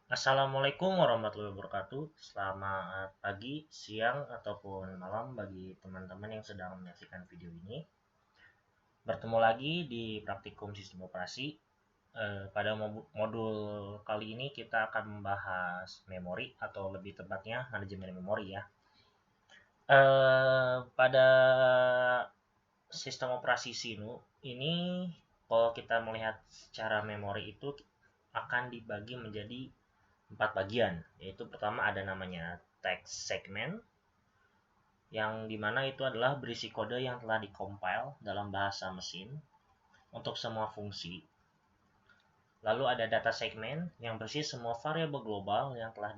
Assalamualaikum warahmatullahi wabarakatuh. Selamat pagi, siang, ataupun malam bagi teman-teman yang sedang menyaksikan video ini. Bertemu lagi di praktikum sistem operasi. Pada modul kali ini kita akan membahas memori atau lebih tepatnya manajemen memori ya. Pada sistem operasi Sinu ini, kalau kita melihat secara memori itu akan dibagi menjadi 4 bagian, yaitu pertama ada namanya text segment, yang dimana itu adalah berisi kode yang telah dikompil dalam bahasa mesin untuk semua fungsi. Lalu ada data segment yang berisi semua variabel global yang telah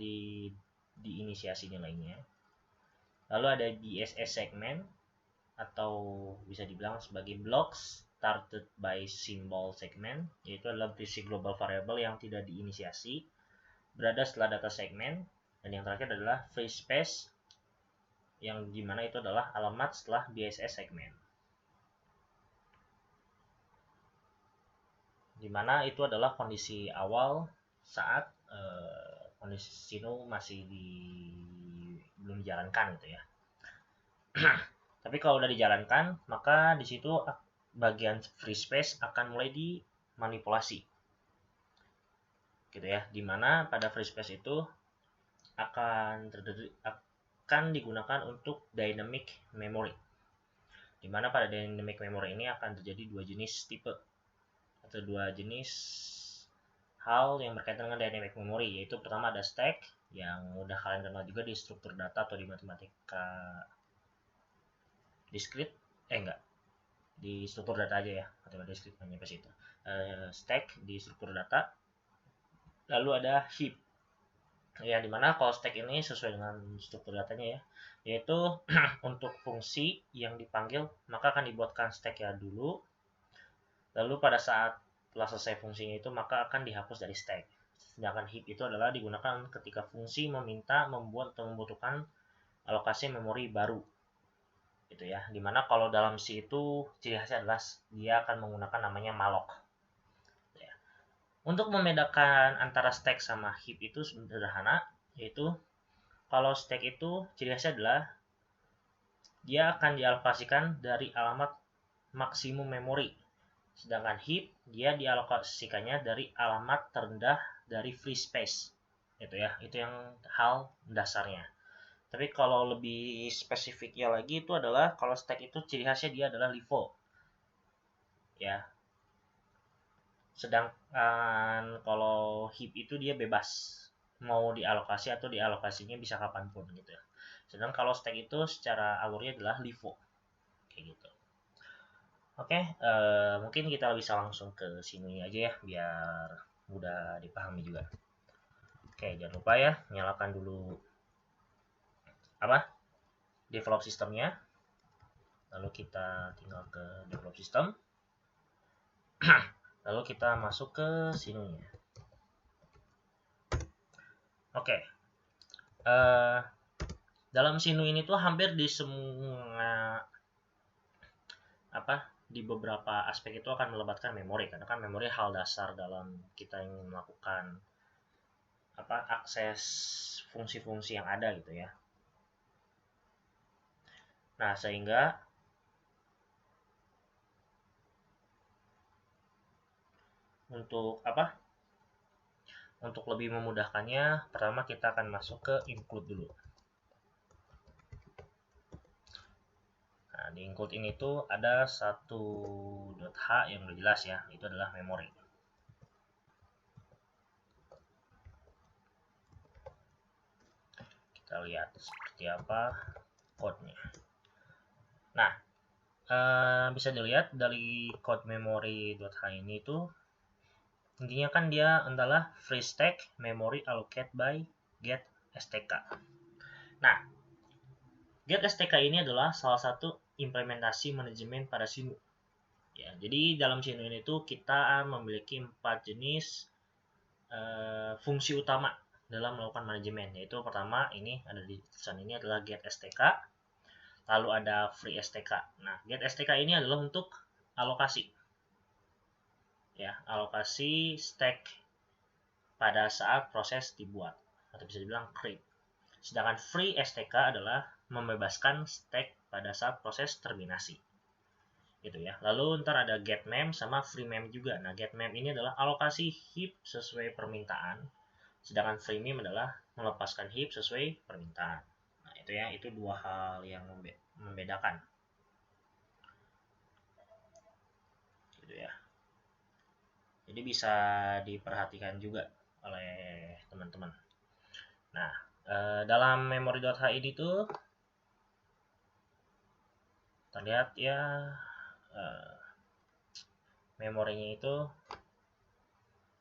diinisiasi nilainya. Lalu ada BSS segment atau bisa dibilang sebagai blocks started by symbol segment, yaitu adalah berisi global variable yang tidak diinisiasi berada setelah data segment. Dan yang terakhir adalah free space, yang dimana itu adalah alamat setelah BSS segment, dimana itu adalah kondisi awal saat kondisi Sinu masih belum dijalankan gitu ya. Tapi kalau udah dijalankan, maka di situ bagian free space akan mulai dimanipulasi gitu ya, dimana pada free space itu akan digunakan untuk dynamic memory, dimana pada dynamic memory ini akan terjadi dua jenis tipe atau dua jenis hal yang berkaitan dengan dynamic memory, yaitu pertama ada stack yang udah kalian kenal juga di struktur data atau di matematika discrete, enggak, di struktur data aja ya, matematika discrete hanya pas itu. Stack di struktur data. Lalu ada heap, ya dimana kalau stack ini sesuai dengan struktur datanya ya, yaitu untuk fungsi yang dipanggil maka akan dibuatkan stack ya dulu, lalu pada saat telah selesai fungsinya itu maka akan dihapus dari stack. Sedangkan heap itu adalah digunakan ketika fungsi meminta membuat atau membutuhkan alokasi memori baru gitu ya, dimana kalau dalam C itu ciri khasnya adalah dia akan menggunakan namanya malloc. Untuk membedakan antara stack sama heap itu sederhana, yaitu kalau stack itu ciri khasnya adalah dia akan dialokasikan dari alamat maksimum memori, sedangkan heap dia dialokasikannya dari alamat terendah dari free space. Itu ya, itu yang hal dasarnya. Tapi kalau lebih spesifiknya lagi itu adalah kalau stack itu ciri khasnya dia adalah LIFO. Ya. Sedangkan kalau heap itu dia bebas, mau dialokasi atau dialokasinya bisa kapanpun gitu ya. Sedangkan kalau stack itu secara alurnya adalah LIFO. Kayak gitu. Oke, mungkin kita bisa langsung ke sini aja ya, biar mudah dipahami juga. Oke, jangan lupa ya, nyalakan dulu develop sistemnya. Lalu kita tinggal ke develop system. Lalu kita masuk ke sininya. Oke. Dalam Sinu ini tuh hampir di semua di beberapa aspek itu akan melibatkan memori, karena kan memori hal dasar dalam kita ingin melakukan akses fungsi-fungsi yang ada gitu ya. Nah, sehingga untuk lebih memudahkannya, pertama kita akan masuk ke include dulu. Nah, di include ini tuh ada satu .h yang udah jelas ya, itu adalah memori. Kita lihat seperti apa code-nya. Nah, bisa dilihat dari code memory.h ini tuh intinya kan dia adalah free stack memory allocate by get stk. Nah, get stk ini adalah salah satu implementasi manajemen pada Sinu. Ya, jadi dalam Sinu ini tuh kita memiliki 4 jenis fungsi utama dalam melakukan manajemen, yaitu pertama ini ada di tulisan ini adalah get stk, lalu ada free stk. Nah, get stk ini adalah untuk alokasi, ya, alokasi stack pada saat proses dibuat, atau bisa dibilang create. Sedangkan free STK adalah membebaskan stack pada saat proses terminasi. Gitu ya. Lalu ntar ada get mem sama free mem juga. Nah, get mem ini adalah alokasi heap sesuai permintaan, sedangkan free mem adalah melepaskan heap sesuai permintaan. Nah, itu ya, itu dua hal yang membedakan. Gitu ya. Jadi bisa diperhatikan juga oleh teman-teman. Nah, dalam memory.h ini tuh terlihat ya memorinya itu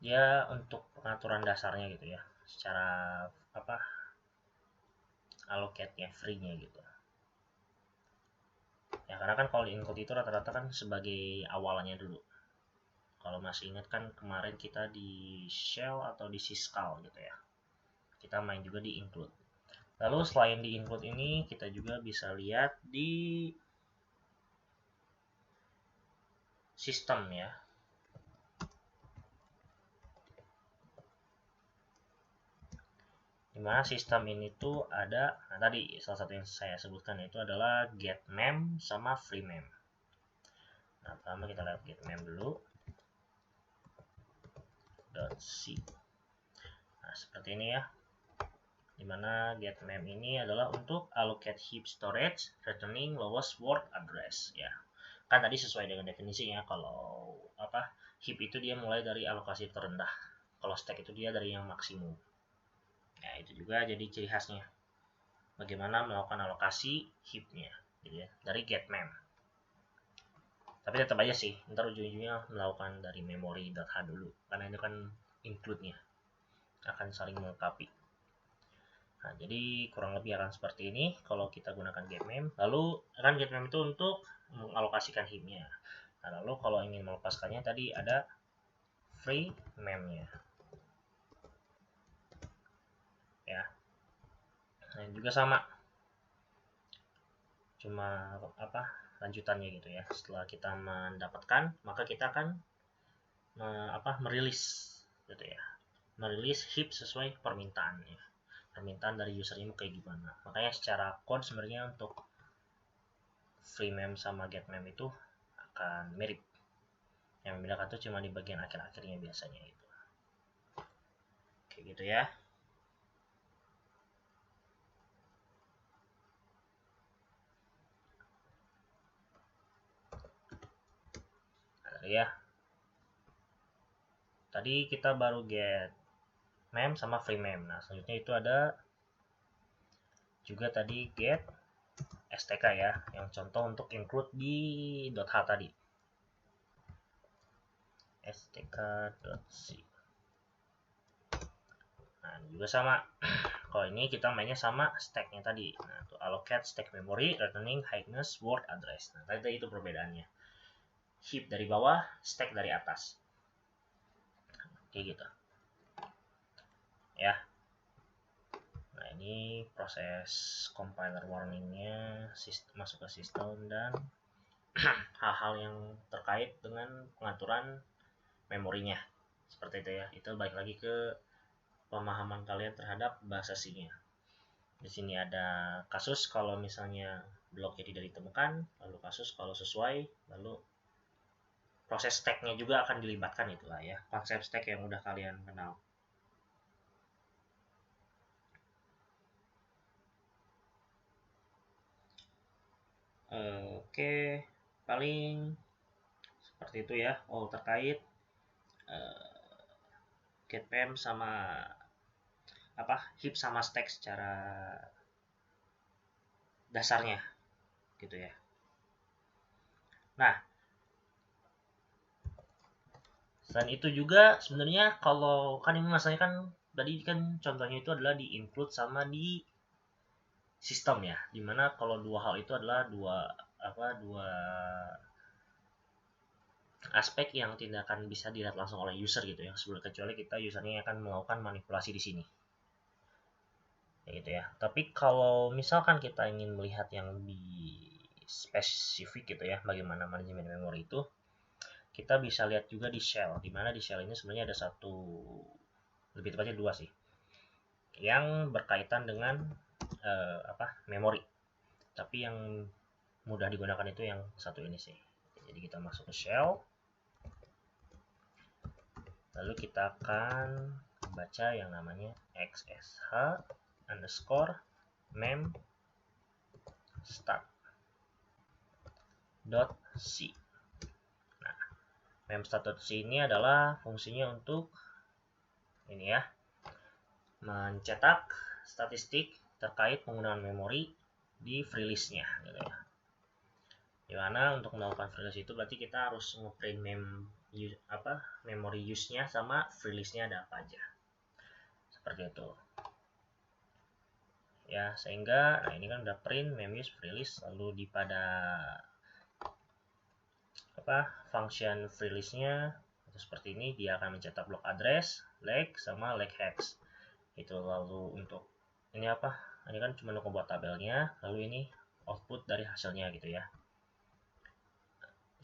dia untuk pengaturan dasarnya gitu ya, secara allocate-nya, free-nya gitu ya, karena kan kalau di include itu rata-rata kan sebagai awalnya dulu. Kalau masih ingat kan kemarin kita di shell atau di syscall gitu ya, kita main juga di include. Lalu selain di include ini kita juga bisa lihat di sistem ya. Dimana sistem ini tuh ada, nah tadi salah satu yang saya sebutkan itu adalah get mem sama free mem. Nah, pertama kita lihat get mem dulu. .c. Nah, seperti ini ya. Dimana get mem ini adalah untuk allocate heap storage returning lowest word address ya. Kan tadi sesuai dengan definisinya, kalau heap itu dia mulai dari alokasi terendah, kalau stack itu dia dari yang maksimum. Ya, itu juga jadi ciri khasnya bagaimana melakukan alokasi heapnya gitu ya, dari get mem. Tapi tetap aja sih ntar ujung-ujungnya melakukan dari memory.h dulu, karena itu kan include-nya akan saling melengkapi. Nah, jadi kurang lebih akan seperti ini kalau kita gunakan get mem. Lalu kan get mem itu untuk mengalokasikan heapnya. Nah, lalu kalau ingin melepaskannya tadi ada free mem-nya ya. Nah, juga sama, cuma lanjutannya gitu ya. Setelah kita mendapatkan, maka kita akan merilis gitu ya, merilis heap sesuai permintaannya, permintaan dari user ini kayak gimana. Makanya secara code sebenarnya untuk free mem sama get mem itu akan mirip, yang membedakan tuh cuma di bagian akhir-akhirnya biasanya itu kayak gitu ya. Ya, tadi kita baru get mem sama free mem. Nah, selanjutnya itu ada juga tadi get STK ya, yang contoh untuk include di .h tadi, stk.c. Nah, juga sama. Kalau ini kita mainnya sama stacknya tadi. Nah, itu allocate stack memory returning highness word address. Nah, tadi itu perbedaannya. Heap dari bawah, stack dari atas. Kayak gitu. Ya. Nah, ini proses compiler warningnya masuk ke sistem dan hal-hal yang terkait dengan pengaturan memorinya. Seperti itu ya. Itu balik lagi ke pemahaman kalian terhadap bahasa C-nya. Di sini ada kasus kalau misalnya bloknya tidak ditemukan, lalu kasus kalau sesuai, lalu proses stack-nya juga akan dilibatkan, itulah ya konsep stack yang udah kalian kenal. Oke, paling seperti itu ya. Terkait get mem sama heap sama stack secara dasarnya gitu ya. Nah, selain itu juga sebenarnya kalau kan ini masalahnya kan tadi kan contohnya itu adalah di include sama di sistem ya, dimana kalau dua hal itu adalah dua aspek yang tidak akan bisa dilihat langsung oleh user gitu ya, sebelum kecuali kita usernya akan melakukan manipulasi di sini ya gitu ya. Tapi kalau misalkan kita ingin melihat yang lebih spesifik gitu ya, bagaimana manajemen memori itu, kita bisa lihat juga di shell, dimana di shell ini sebenarnya ada satu lebih tepatnya 2 sih, yang berkaitan dengan memori. Tapi yang mudah digunakan itu yang satu ini sih. Jadi kita masuk ke shell, lalu kita akan baca yang namanya xsh underscore mem start .c. Nah, memstart.c ini adalah fungsinya untuk ini ya, mencetak statistik terkait penggunaan memori di free list-nya gitu ya. Dimana untuk melakukan free list itu berarti kita harus ngeprint memory use-nya sama free list-nya ada apa aja. Seperti itu. Ya, sehingga nah ini kan udah print mem use free list, lalu di pada function free list-nya itu seperti ini, dia akan mencetak block address, leg sama leg hex. Itu lalu untuk ini ini kan cuma untuk membuat tabelnya, lalu ini output dari hasilnya gitu ya,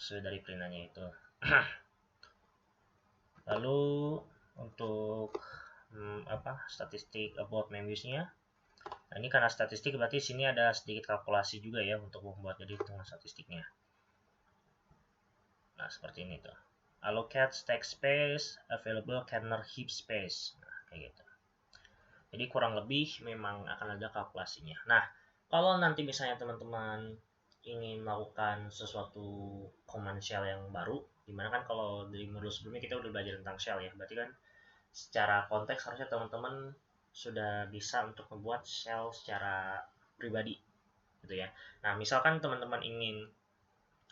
sesuai dari printannya itu. Lalu untuk statistik about mem use-nya, nah ini karena statistik berarti sini ada sedikit kalkulasi juga ya untuk membuat jadi hitungan statistiknya. Nah, seperti ini tuh. Allocate stack space, available kernel heap space. Nah, kayak gitu. Jadi kurang lebih memang akan ada kalkulasinya. Nah, kalau nanti misalnya teman-teman ingin melakukan sesuatu command shell yang baru, dimana kan kalau dari modul sebelumnya kita udah belajar tentang shell ya, berarti kan secara konteks harusnya teman-teman sudah bisa untuk membuat shell secara pribadi gitu ya. Nah, misalkan teman-teman ingin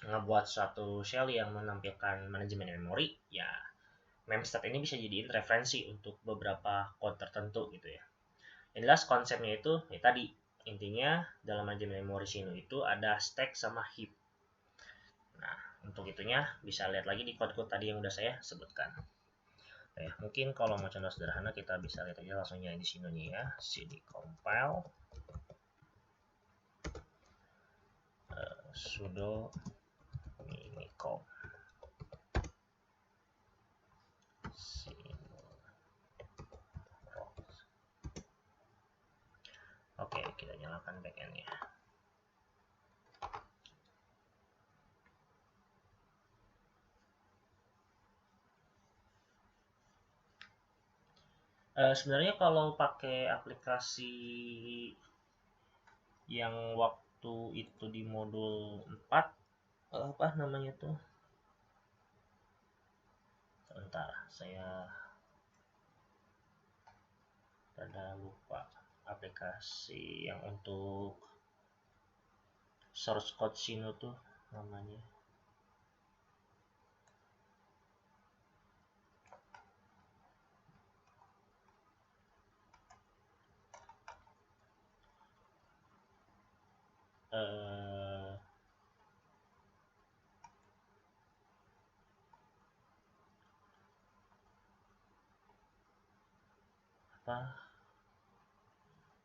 ngebuat suatu shell yang menampilkan manajemen memori, ya memstat ini bisa jadiin referensi untuk beberapa code tertentu gitu ya. Yang jelas konsepnya itu ya tadi, intinya dalam manajemen memori sino itu ada stack sama heap. Nah, untuk itunya bisa lihat lagi di code-code tadi yang udah saya sebutkan. Ya, mungkin kalau mau contoh sederhana kita bisa lihat aja langsungnya di sini ya, cd compile sudo minicom. Oke, kita nyalakan backend-nya. Sebenarnya kalau pakai aplikasi yang waktu itu di modul 4, apa namanya tuh? Sebentar, saya rada lupa. Aplikasi yang untuk source code sino tuh namanya.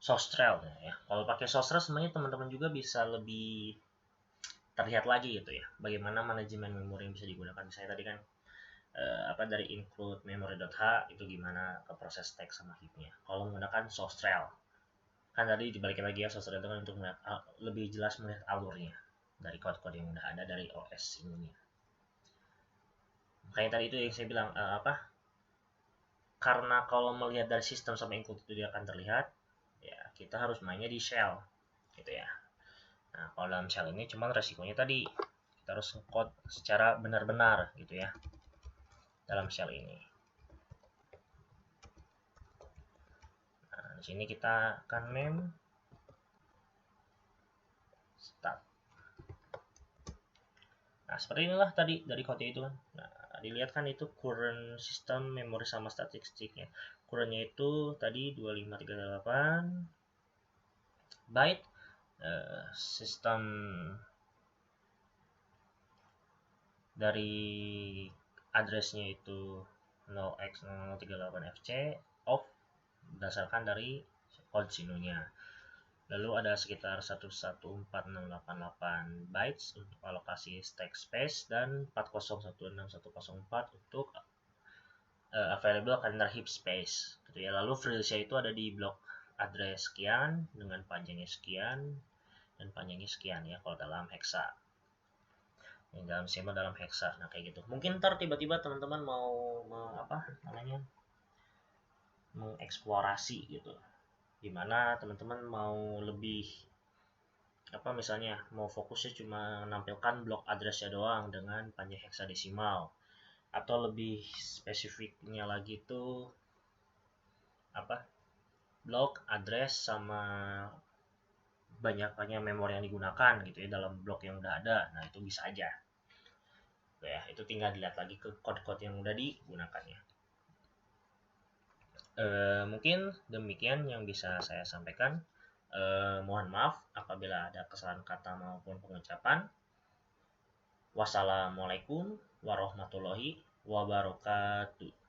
Sostrel ya. Kalau pakai Sostrel sebenarnya teman-teman juga bisa lebih terlihat lagi gitu ya, bagaimana manajemen memori yang bisa digunakan. Misalnya tadi kan dari include memory.h itu gimana ke proses text sama heapnya. Kalau menggunakan Sostrel, kan tadi dibalikin lagi ya, Sostrel itu kan untuk melihat, lebih jelas melihat alurnya dari kode-kode yang udah ada dari OS ini. Makanya tadi itu yang saya bilang karena kalau melihat dari sistem sama include itu dia akan terlihat, ya kita harus mainnya di shell gitu ya. Nah, kalau dalam shell ini cuman resikonya tadi kita harus code secara benar-benar gitu ya dalam shell ini. Nah, di sini kita akan mem start. Nah, seperti inilah tadi dari kode itu kan. Nah, dilihat kan itu current system memory sama statistiknya. Currentnya itu tadi 2538 byte, sistem dari addressnya itu 0x0038fc off berdasarkan dari code sinonya. Lalu ada sekitar 11468 bytes untuk alokasi stack space dan 401604 untuk available calendar heap space gitu ya. Lalu fields-nya itu ada di blok address sekian dengan panjangnya sekian dan panjangnya sekian ya kalau dalam hexa. Yang dalam simbol dalam hexa. Nah, kayak gitu. Mungkin ntar tiba-tiba teman-teman mau mengeksplorasi gitu. Gimana teman-teman mau lebih misalnya mau fokusnya cuma menampilkan blok address-nya doang dengan panjang heksadesimal, atau lebih spesifiknya lagi tuh blok address sama banyaknya memori yang digunakan gitu ya dalam blok yang udah ada. Nah, itu bisa aja ya, itu tinggal dilihat lagi ke code-code yang udah digunakannya. Mungkin demikian yang bisa saya sampaikan. Mohon maaf apabila ada kesalahan kata maupun pengucapan. Wassalamualaikum warahmatullahi wabarakatuh.